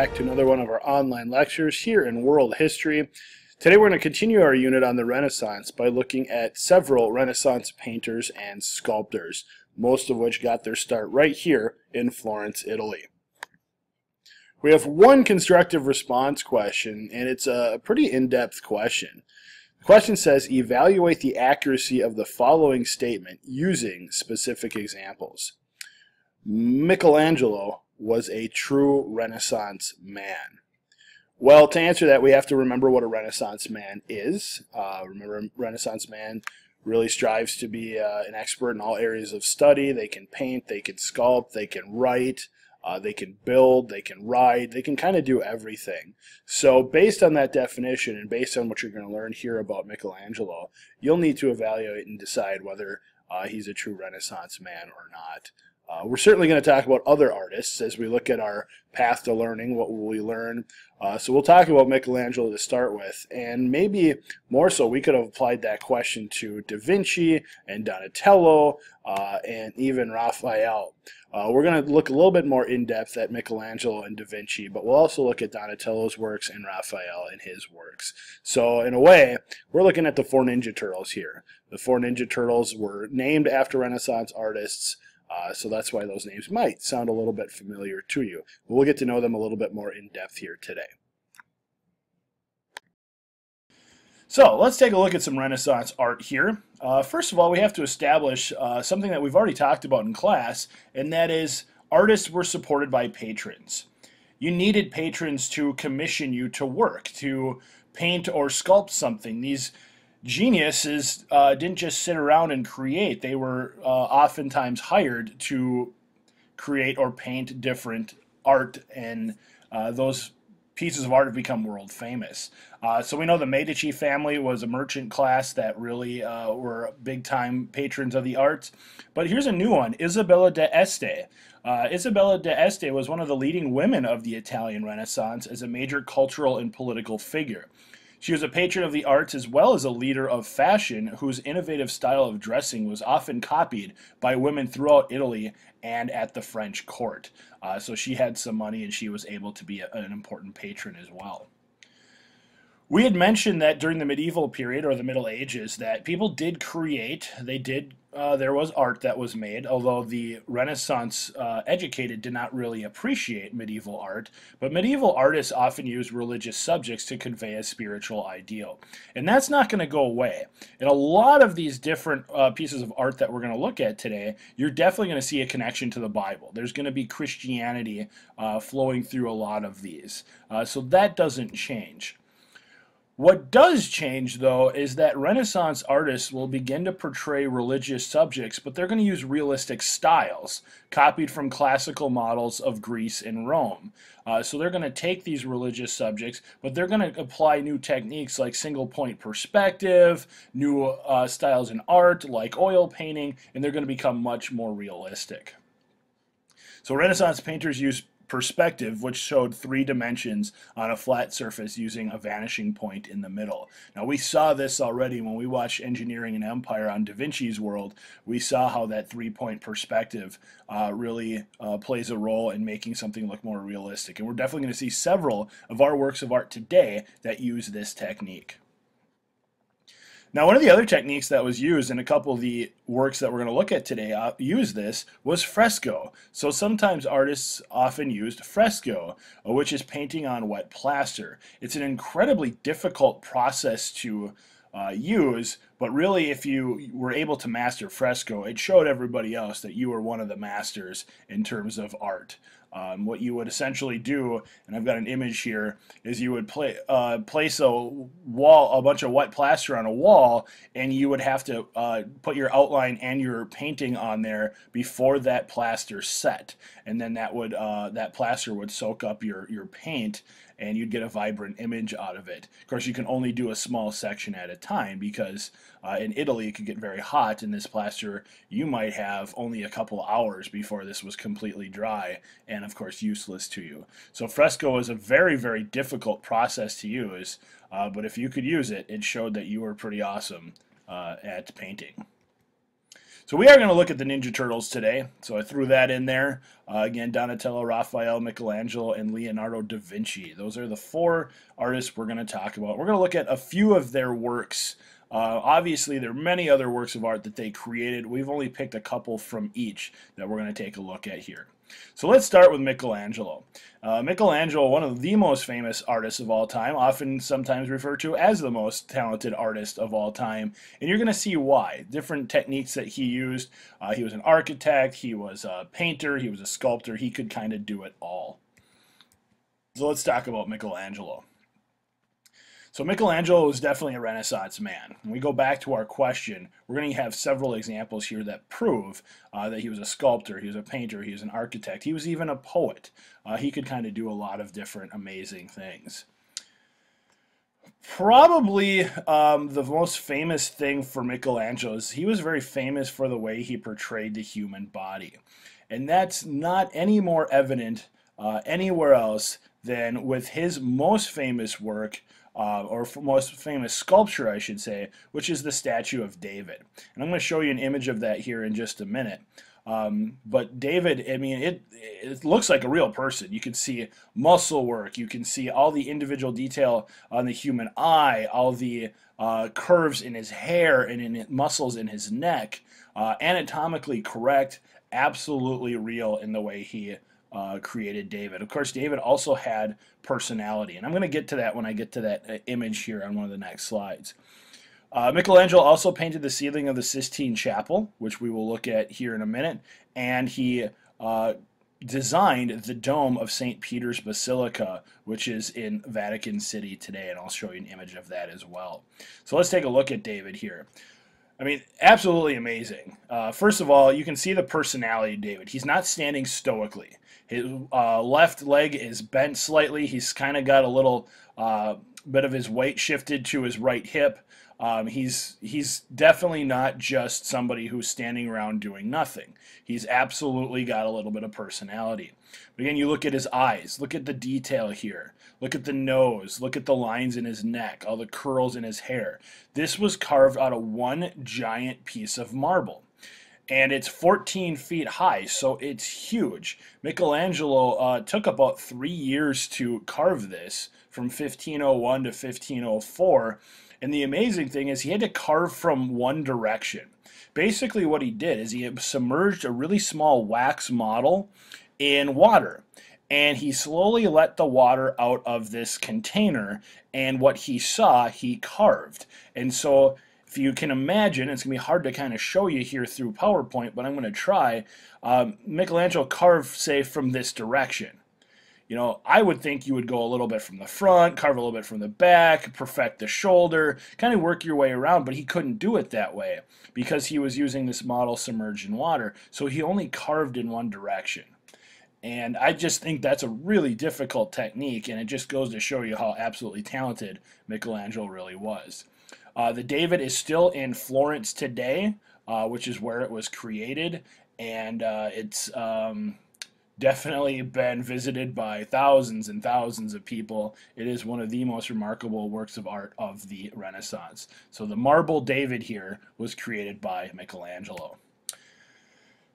back to another one of our online lectures here in World History. Today we're going to continue our unit on the Renaissance by looking at several Renaissance painters and sculptors, most of which got their start right here in Florence, Italy. We have one constructive response question, and it's a pretty in-depth question. The question says, evaluate the accuracy of the following statement using specific examples. Michelangelo was a true Renaissance man. Well, to answer that, we have to remember what a Renaissance man is. Remember, a Renaissance man really strives to be an expert in all areas of study. They can paint, they can sculpt, they can write, they can build, they can ride, they can kind of do everything. So based on that definition and based on what you're going to learn here about Michelangelo, you'll need to evaluate and decide whether he's a true Renaissance man or not. We're certainly going to talk about other artists as we look at our path to learning. What will we learn? So we'll talk about Michelangelo to start with, and maybe more so we could have applied that question to Da Vinci and Donatello and even Raphael. We're going to look a little bit more in depth at Michelangelo and Da Vinci, but we'll also look at Donatello's works and Raphael and his works. So in a way, we're looking at the four Ninja Turtles here. The four Ninja Turtles were named after Renaissance artists. So that's why those names might sound a little bit familiar to you. But we'll get to know them a little bit more in depth here today. So let's take a look at some Renaissance art here. First of all, we have to establish something that we've already talked about in class, and that is artists were supported by patrons. You needed patrons to commission you to work, to paint or sculpt something. These geniuses didn't just sit around and create. They were oftentimes hired to create or paint different art, and those pieces of art have become world famous. So we know the Medici family was a merchant class that really were big-time patrons of the arts. But here's a new one, Isabella d'Este. Isabella d'Este was one of the leading women of the Italian Renaissance as a major cultural and political figure. She was a patron of the arts as well as a leader of fashion whose innovative style of dressing was often copied by women throughout Italy and at the French court. So she had some money and she was able to be an important patron as well. We had mentioned that during the medieval period or the Middle Ages that people did create, there was art that was made, although the Renaissance educated did not really appreciate medieval art, but medieval artists often used religious subjects to convey a spiritual ideal. And that's not going to go away. In a lot of these different pieces of art that we're going to look at today, you're definitely going to see a connection to the Bible. There's going to be Christianity flowing through a lot of these. So that doesn't change. What does change, though, is that Renaissance artists will begin to portray religious subjects, but they're going to use realistic styles, copied from classical models of Greece and Rome. So they're going to take these religious subjects, but they're going to apply new techniques like single-point perspective, new styles in art like oil painting, and they're going to become much more realistic. So Renaissance painters use perspective, which showed 3 dimensions on a flat surface using a vanishing point in the middle. Now we saw this already when we watched Engineering and Empire on Da Vinci's world. We saw how that 3-point perspective really plays a role in making something look more realistic. And we're definitely going to see several of our works of art today that use this technique. Now, one of the other techniques that was used in a couple of the works that we're going to look at today use this was fresco. So sometimes artists often used fresco, which is painting on wet plaster. It's an incredibly difficult process to use, but really if you were able to master fresco, it showed everybody else that you were one of the masters in terms of art. What you would essentially do, and I've got an image here, is you would place a bunch of wet plaster on a wall, and you would have to put your outline and your painting on there before that plaster set, and then that plaster would soak up your paint, and you'd get a vibrant image out of it. Of course, you can only do a small section at a time because in Italy it could get very hot, and this plaster you might have only a couple hours before this was completely dry and of course useless to you. So fresco is a very, very difficult process to use, but if you could use it, it showed that you were pretty awesome at painting. So we are going to look at the Ninja Turtles today. So I threw that in there. Again, Donatello, Raphael, Michelangelo, and Leonardo da Vinci. Those are the four artists we're going to talk about. We're going to look at a few of their works. Obviously, there are many other works of art that they created. We've only picked a couple from each that we're going to take a look at here. So let's start with Michelangelo. Michelangelo, one of the most famous artists of all time, often sometimes referred to as the most talented artist of all time, and you're going to see why. Different techniques that he used. He was an architect, he was a painter, he was a sculptor, he could kind of do it all. So let's talk about Michelangelo. So Michelangelo was definitely a Renaissance man. When we go back to our question, we're going to have several examples here that prove that he was a sculptor, he was a painter, he was an architect, he was even a poet. He could kind of do a lot of different amazing things. Probably the most famous thing for Michelangelo is he was very famous for the way he portrayed the human body. And that's not any more evident anywhere else than with his most famous work, or most famous sculpture, I should say, which is the statue of David. And I'm going to show you an image of that here in just a minute. But David, I mean, it looks like a real person. You can see muscle work. You can see all the individual detail on the human eye, all the curves in his hair and in muscles in his neck. Anatomically correct, absolutely real in the way he created David. Of course, David also had personality, and I'm going to get to that when I get to that image here on one of the next slides. Michelangelo also painted the ceiling of the Sistine Chapel, which we will look at here in a minute, and he designed the dome of St. Peter's Basilica, which is in Vatican City today, and I'll show you an image of that as well. So let's take a look at David here. I mean, absolutely amazing. First of all, you can see the personality of David. He's not standing stoically. His left leg is bent slightly. He's kind of got a little bit of his weight shifted to his right hip. He's definitely not just somebody who's standing around doing nothing. He's absolutely got a little bit of personality. But again, you look at his eyes. Look at the detail here. Look at the nose. Look at the lines in his neck, all the curls in his hair. This was carved out of one giant piece of marble. And it's 14 feet high, so it's huge. Michelangelo took about 3 years to carve this, from 1501 to 1504. And the amazing thing is he had to carve from one direction. Basically what he did is he submerged a really small wax model in water. And he slowly let the water out of this container, and what he saw, he carved. And so if you can imagine, it's going to be hard to kind of show you here through PowerPoint, but I'm going to try. Michelangelo carved, say, from this direction. You know, I would think you would go a little bit from the front, carve a little bit from the back, perfect the shoulder, kind of work your way around, but he couldn't do it that way because he was using this model submerged in water. So he only carved in one direction. And I just think that's a really difficult technique, and it just goes to show you how absolutely talented Michelangelo really was. The David is still in Florence today, which is where it was created, and it's definitely been visited by thousands and thousands of people. It is one of the most remarkable works of art of the Renaissance. So the marble David here was created by Michelangelo.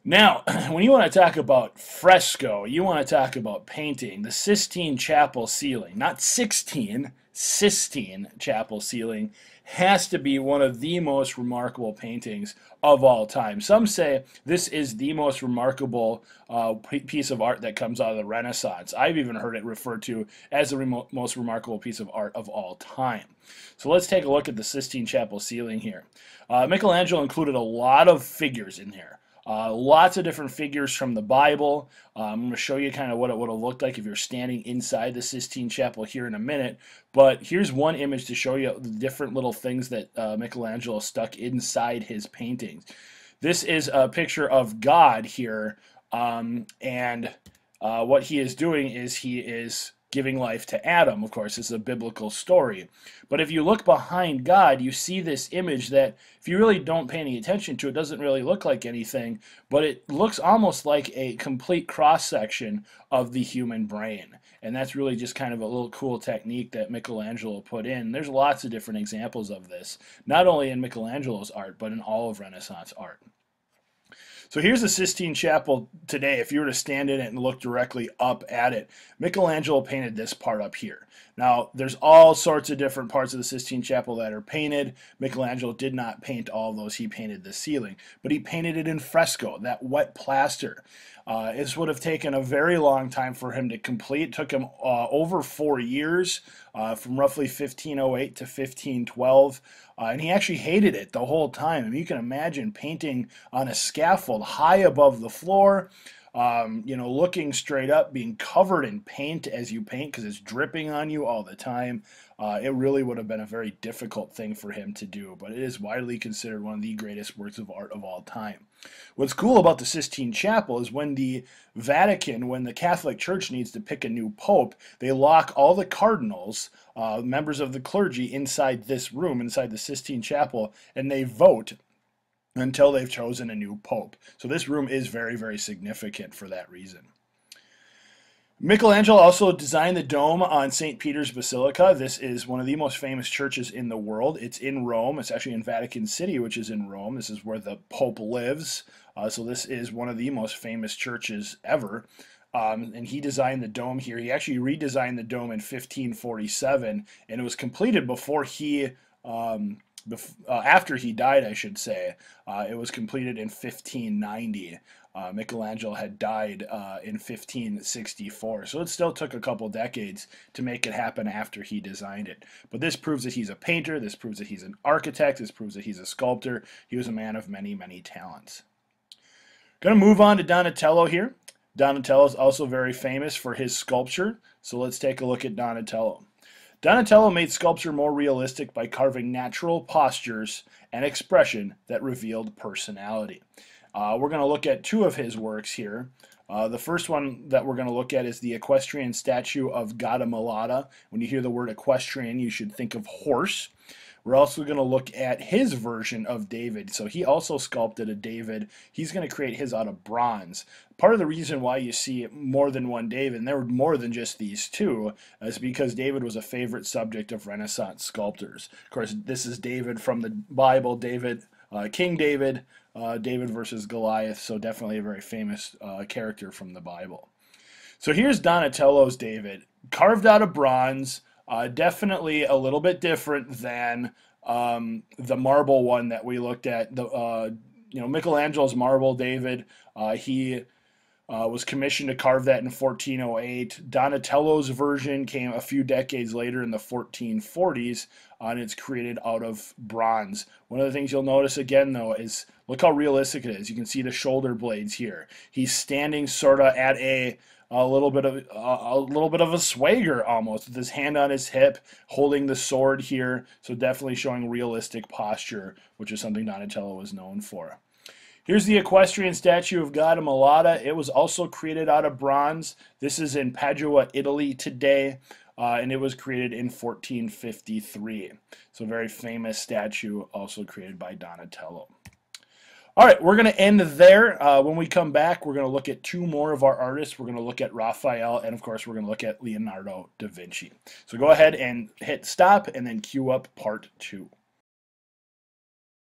Now, when you want to talk about fresco, you want to talk about painting, the Sistine Chapel ceiling, not 16, Sistine Chapel ceiling, has to be one of the most remarkable paintings of all time. Some say this is the most remarkable piece of art that comes out of the Renaissance. I've even heard it referred to as the most remarkable piece of art of all time. So let's take a look at the Sistine Chapel ceiling here. Michelangelo included a lot of figures in here. Lots of different figures from the Bible. I'm going to show you kind of what it would have looked like if you're standing inside the Sistine Chapel here in a minute. But here's one image to show you the different little things that Michelangelo stuck inside his paintings. This is a picture of God here, and what he is doing is he is giving life to Adam. Of course, it's a biblical story. But if you look behind God, you see this image that, if you really don't pay any attention to it, doesn't really look like anything, but it looks almost like a complete cross-section of the human brain. And that's really just kind of a little cool technique that Michelangelo put in. There's lots of different examples of this, not only in Michelangelo's art, but in all of Renaissance art. So here's the Sistine Chapel today. If you were to stand in it and look directly up at it, Michelangelo painted this part up here. Now, there's all sorts of different parts of the Sistine Chapel that are painted. Michelangelo did not paint all of those. He painted the ceiling, but he painted it in fresco, that wet plaster. This would have taken a very long time for him to complete. It took him over 4 years, from roughly 1508 to 1512. And he actually hated it the whole time. I mean, you can imagine painting on a scaffold high above the floor, looking straight up, being covered in paint as you paint because it's dripping on you all the time. It really would have been a very difficult thing for him to do, but it is widely considered one of the greatest works of art of all time. What's cool about the Sistine Chapel is when the Vatican, when the Catholic Church needs to pick a new pope, they lock all the cardinals, members of the clergy, inside this room, inside the Sistine Chapel, and they vote until they've chosen a new pope. So this room is very, very significant for that reason. Michelangelo also designed the dome on St. Peter's Basilica. This is one of the most famous churches in the world. It's in Rome. It's actually in Vatican City, which is in Rome. This is where the Pope lives. So this is one of the most famous churches ever. And he designed the dome here. He actually redesigned the dome in 1547, and it was completed before he after he died, I should say. It was completed in 1590. Michelangelo had died in 1564, so it still took a couple decades to make it happen after he designed it. But this proves that he's a painter, this proves that he's an architect, this proves that he's a sculptor. He was a man of many, many talents. Going to move on to Donatello here. Donatello is also very famous for his sculpture, so let's take a look at Donatello. Donatello made sculpture more realistic by carving natural postures and expression that revealed personality. We're going to look at two of his works here. The first one that we're going to look at is the equestrian statue of Gattamelata. When you hear the word equestrian, you should think of horse. We're also going to look at his version of David. So he also sculpted a David. He's going to create his out of bronze. Part of the reason why you see more than one David, and there were more than just these two, is because David was a favorite subject of Renaissance sculptors. Of course, this is David from the Bible, David, King David, David versus Goliath, so definitely a very famous character from the Bible. So here's Donatello's David, carved out of bronze. Definitely a little bit different than the marble one that we looked at. Michelangelo's marble David, he was commissioned to carve that in 1408. Donatello's version came a few decades later in the 1440s, and it's created out of bronze. One of the things you'll notice again, though, is look how realistic it is. You can see the shoulder blades here. He's standing sort of at a little bit of a swagger almost, with his hand on his hip, holding the sword here. So definitely showing realistic posture, which is something Donatello was known for. Here's the equestrian statue of Gattamelata. It was also created out of bronze. This is in Padua, Italy today, and it was created in 1453. So a very famous statue, also created by Donatello. All right, we're going to end there. When we come back, we're going to look at two more of our artists. We're going to look at Raphael, and of course, we're going to look at Leonardo da Vinci. So go ahead and hit stop, and then cue up part 2.